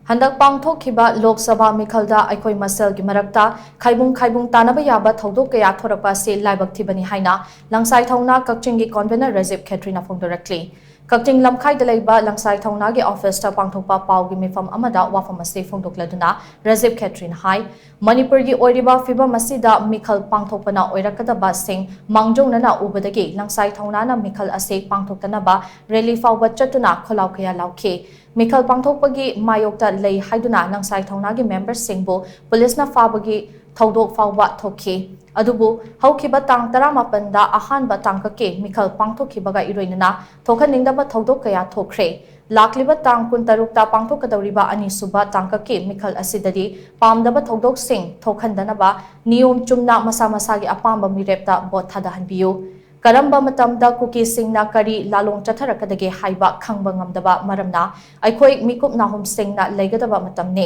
Handak pangthokkhiba Lok Sabha Meekhal Da Eikhoi Masel ki marakta Khaibung-khaibung Tanaba Yaba Thoudok kaya Thorakpa Asi Laibak Thibani haina Langsai Thouna Kakching ki Convenor Rajiv Kshetri na phongdorakli. Kakching lamkhai da leiba Langsai Thouna ki office ta pangthokpa pau ki mifam amada wafam ase phongdokladuna Rajiv Kshetri hai Manipuri ki oiriba fiba masida Meekhal pangthokpana oirakadaba sing mangjongna ubadagi Langsai Thouna na Meekhal ase pangthoktanaba rally fawba chatuna kholau kaya laukhe Meekhal pangthokpagi mayokta lei haiduna Langsai Thouna ki members singbo police na fabagi Thoudok fawba thokhe adubu haukiba tang taramapanda ahanba tangkake Meekhal pangthokkhiba iroinana thokhaningdaba Thoudok kaya thokre lakliba tang kuntarukta pangthokkadawriba anisuba tangkake Meekhal asidadi pamdaba Thoudok sing thokhandanaba niyom chumna masa-masagi apamba mirepta bot thadahanbiyu Karamba matamda kuki singna kari lalong chatharakadage haiba khangba ngamdaba maramna aikhoi mikup nahum singna leigadaba matamne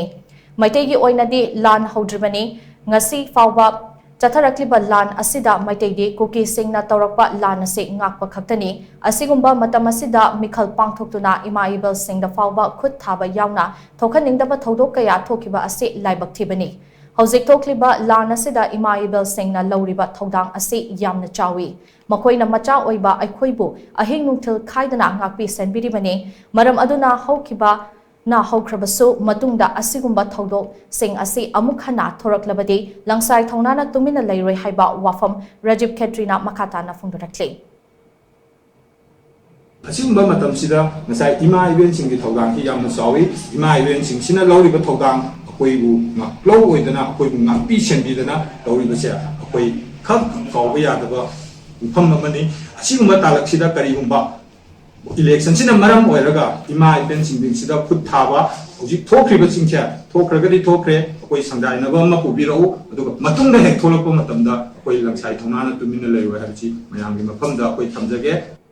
maitegi oinadi lan hodribani ngasi fawba Chatharakliba lan asida maitegi kuki singna Thorakpa lan ase ngakpa khaktani asigumba matam asida Meekhal pangthoktuna imaibel singda fawba khut thaba yauna thokhaningdaba Thoudok kaya thokhiba Asi Laibak Thibani Hojik thokliba lan asida imaibel singna lauriba thodang ase yamna chawi makoina macha oiba aikhoibu ahing nungthil khaidana ngakpi senbiribani maram aduna hokhiba na hokrabasu matungda asigumba Thoudok sing asi amukhana thoraklabadi Langsai Thouna na tumina leiroi haiba wafam Rajiv Kshetri na makata na phongdorakli asigumba matamsida ngasai ima event singi thoudang ki yamna sawi ima event sing sina lawriba thoudang akoibu nga low oidana akoibu ngakpi senbidana lawriba se akoi khak kawba yadaba ufam amani asigumba talaksida karigumba election sina maram oiraga ima event sing sida khut thaba hoji thokriba singkya thokragadi thokre akoi sangdainaba ma pubirau aduga matungda hek tholakpa matamda akoi Langsai Thouna na tumina leiroi habchi mayamgi mafamda akoi thamjage